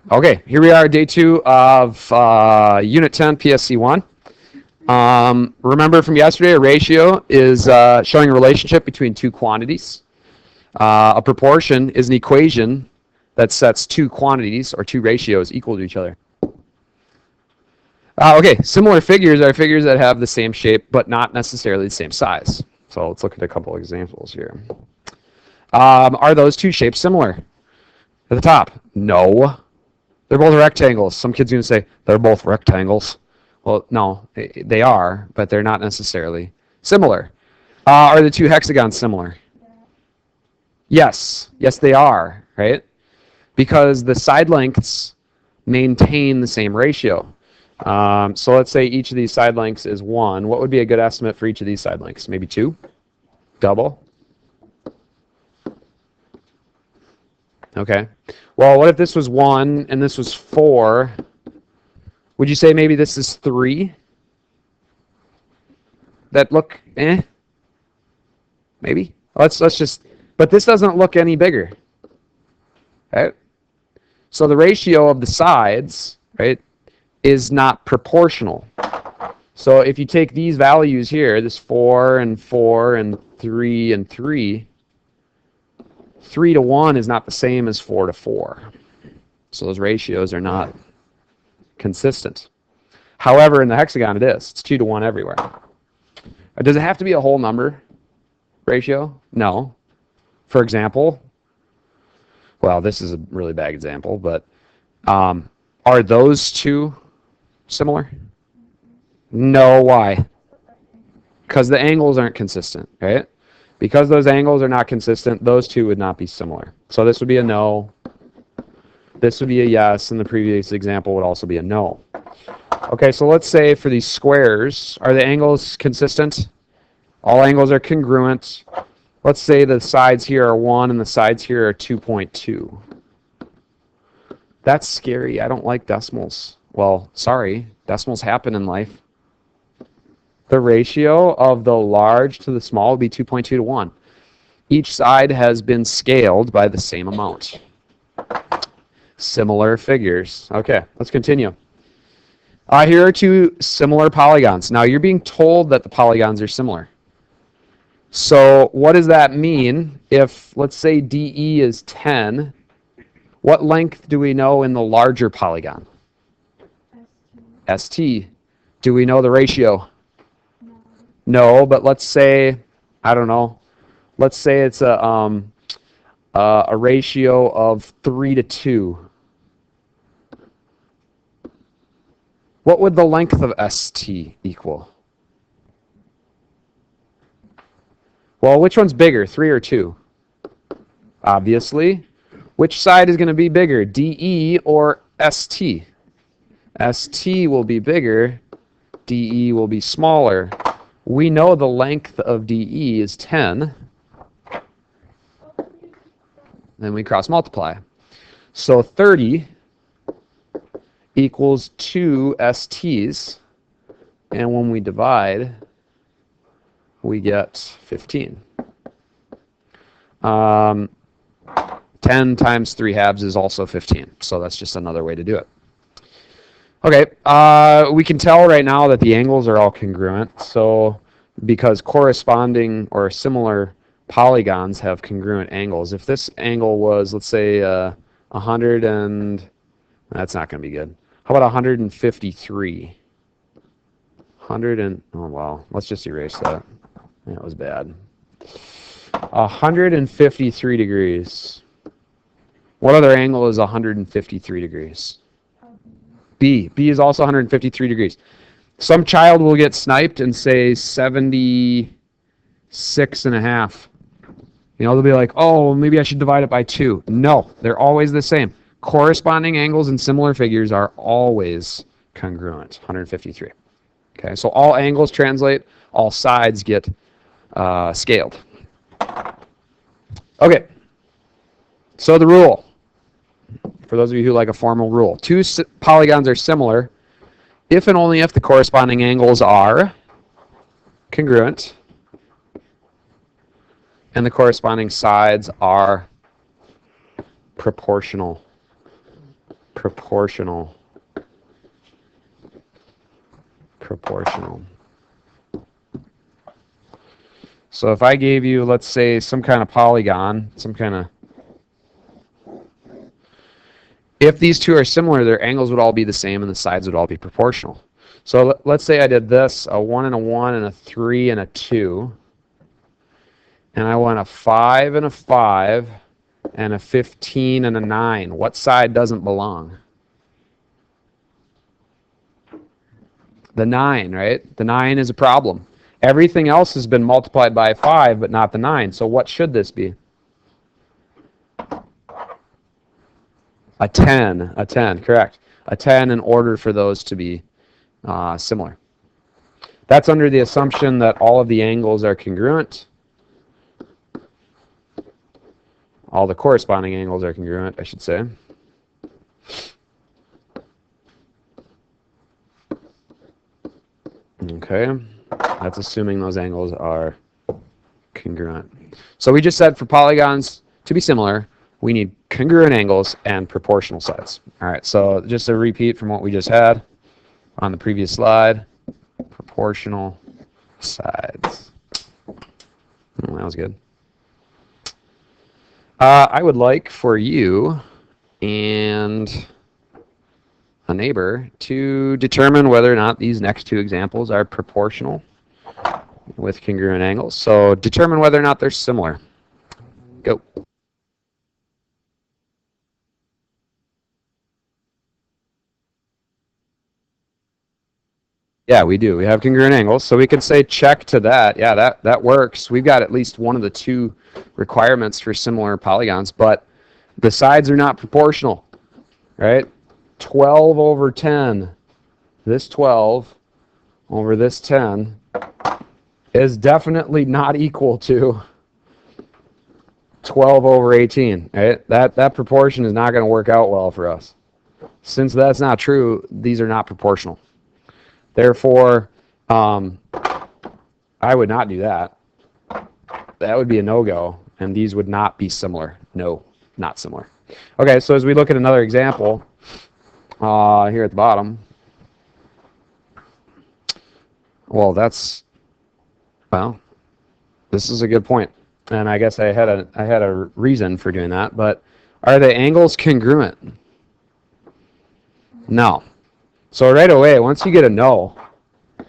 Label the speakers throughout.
Speaker 1: Okay, here we are, day 2 of Unit 10, PSC 1. Remember from yesterday, a ratio is showing a relationship between two quantities. A proportion is an equation that sets two quantities or two ratios equal to each other. Okay, similar figures are figures that have the same shape but not necessarily the same size. So let's look at a couple examples here. Are those two shapes similar? At the top, no. They're both rectangles. Some kids are going to say, they're both rectangles. Well, no, they are, but they're not necessarily similar. Are the two hexagons similar? Yes. Yes, they are, right? Because the side lengths maintain the same ratio. So let's say each of these side lengths is 1. What would be a good estimate for each of these side lengths? Maybe 2? Double? Okay. Well, what if this was 1 and this was 4? Would you say maybe this is 3? That look, maybe. Let's just, but this doesn't look any bigger. Right? So the ratio of the sides, right, is not proportional. So if you take these values here, this 4 and 4 and 3 and 3, 3 to 1 is not the same as 4 to 4. So those ratios are not consistent. However, in the hexagon it is. It's 2 to 1 everywhere. Does it have to be a whole number ratio? No. For example, well, this is a really bad example, but are those two similar? No. Why? Because the angles aren't consistent, right? Because those angles are not consistent, those two would not be similar. So this would be a no. This would be a yes, and the previous example would also be a no. Okay, so let's say for these squares, are the angles consistent? All angles are congruent. Let's say the sides here are 1 and the sides here are 2.2. That's scary. I don't like decimals. Well, sorry, decimals happen in life. The ratio of the large to the small would be 2.2 to 1. Each side has been scaled by the same amount. Similar figures. Okay, let's continue. Here are two similar polygons. Now, you're being told that the polygons are similar. So what does that mean if, let's say, DE is 10? What length do we know in the larger polygon? ST. Do we know the ratio? No, but let's say, I don't know, let's say it's a ratio of 3 to 2. What would the length of ST equal? Well, which one's bigger, 3 or 2? Obviously. Which side is going to be bigger, DE or ST? ST will be bigger, DE will be smaller. We know the length of DE is 10. Then we cross multiply. So 30 equals 2 STs. And when we divide, we get 15. 10 times 3 halves is also 15. So that's just another way to do it. Okay, we can tell right now that the angles are all congruent. So because corresponding or similar polygons have congruent angles. If this angle was, let's say, 100 and... That's not going to be good. How about 153? 100 and... Oh, wow. Let's just erase that. That was bad. 153 degrees. What other angle is 153 degrees? B. B is also 153 degrees. Some child will get sniped and say 76 and a half. You know, they'll be like, oh, maybe I should divide it by 2. No, they're always the same. Corresponding angles in similar figures are always congruent, 153. Okay, so all angles translate, all sides get scaled. Okay, so the rule. For those of you who like a formal rule. Two polygons are similar if and only if the corresponding angles are congruent and the corresponding sides are proportional. proportional. So if I gave you, let's say, some kind of polygon, if these two are similar, their angles would all be the same and the sides would all be proportional. So let's say I did this, a 1 and a 1 and a 3 and a 2, and I want a 5 and a 5 and a 15 and a 9. What side doesn't belong? The 9, right? The 9 is a problem. Everything else has been multiplied by 5, but not the 9. So what should this be? A 10, correct. A 10 in order for those to be similar. That's under the assumption that all of the angles are congruent. All the corresponding angles are congruent, I should say. Okay, that's assuming those angles are congruent. So we just said for polygons to be similar, we need congruent angles and proportional sides. All right, so just a repeat from what we just had on the previous slide, proportional sides. Oh, that was good. I would like for you and a neighbor to determine whether or not these next two examples are proportional with congruent angles. So determine whether or not they're similar. Go. Yeah, we do. We have congruent angles. So we could say check to that. Yeah, that works. We've got at least one of the two requirements for similar polygons, but the sides are not proportional, right? 12 over 10. This 12 over this 10 is definitely not equal to 12 over 18, right? That proportion is not going to work out well for us. Since that's not true, these are not proportional. Therefore, I would not do that. That would be a no-go, and these would not be similar. No, not similar. Okay, so as we look at another example here at the bottom, well, this is a good point, and I guess I had a reason for doing that. But are the angles congruent? No. So right away, once you get a no,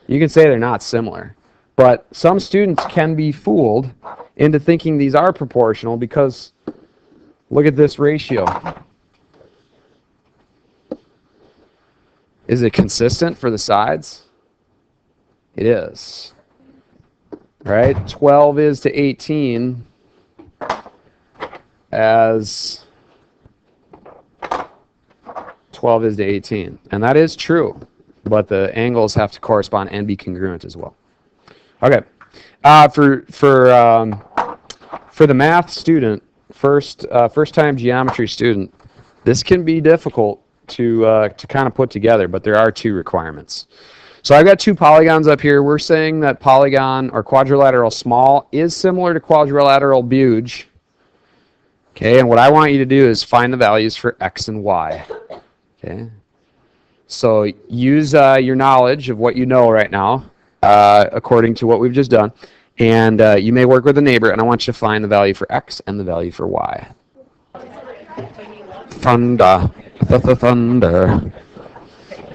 Speaker 1: you can say they're not similar. But some students can be fooled into thinking these are proportional because look at this ratio. Is it consistent for the sides? It is. Right? 12 is to 18 as 12 is to 18. And that is true, but the angles have to correspond and be congruent as well. Okay. For the math student, first time geometry student, this can be difficult to kind of put together, but there are two requirements. So I've got two polygons up here. We're saying that polygon or quadrilateral small is similar to quadrilateral huge. Okay, and what I want you to do is find the values for x and y. Okay, so use your knowledge of what you know right now, according to what we've just done, and you may work with a neighbor, and I want you to find the value for x and the value for y. Thunder, thunder,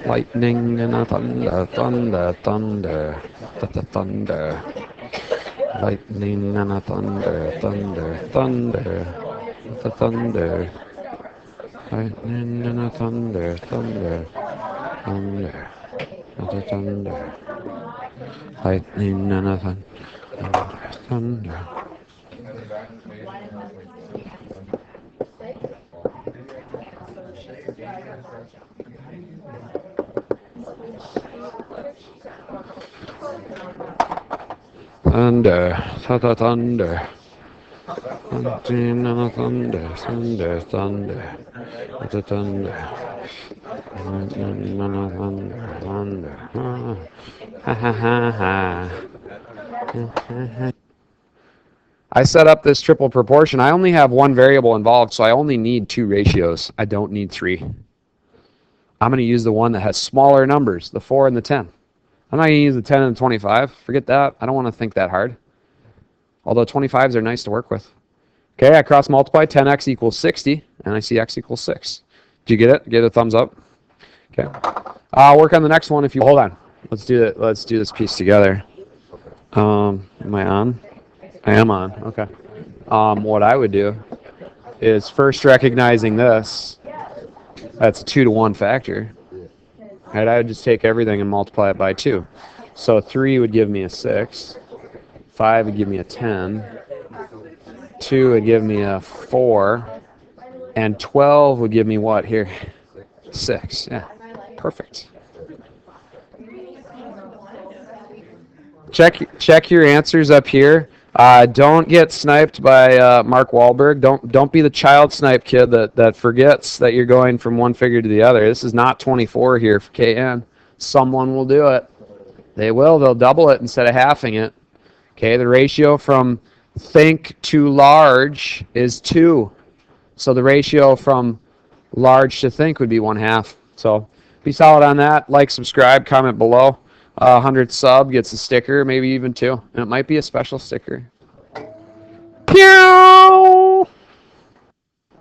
Speaker 1: lightning and a thunder, thunder, thunder, thunder, lightning and a thunder, thunder, thunder, thunder. Lightning and a thunder, thunder, thunder, thunder, lightning and a thunder, thunder. Thunder, thunder, thunder. Lightning and a thunder, thunder, thunder, thunder. Lightning and a thunder, thunder. Ha ha ha ha. I set up this triple proportion. I only have one variable involved, so I only need two ratios. I don't need three. I'm going to use the one that has smaller numbers, the 4 and the 10. I'm not going to use the 10 and the 25. Forget that. I don't want to think that hard. Although 25s are nice to work with. Okay, I cross multiply 10x equals 60, and I see x equals 6. Do you get it? Get a thumbs up? Okay. I'll work on the next one if you hold on. Let's do it. Let's do this piece together. Am I on? I am on. Okay. What I would do is first recognizing this. That's a 2 to 1 factor. Right? I would just take everything and multiply it by 2. So 3 would give me a 6. 5 would give me a 10. 2 would give me a 4. And 12 would give me what here? 6. Yeah. Perfect. Check your answers up here. Don't get sniped by Mark Wahlberg. Don't be the child snipe kid that forgets that you're going from one figure to the other. This is not 24 here for KN. Someone will do it. They will. They'll double it instead of halving it. Okay, the ratio from think to large is 2. So the ratio from large to think would be 1/2. So be solid on that. Like, subscribe, comment below. 100 sub gets a sticker, maybe even 2. And it might be a special sticker. Pew!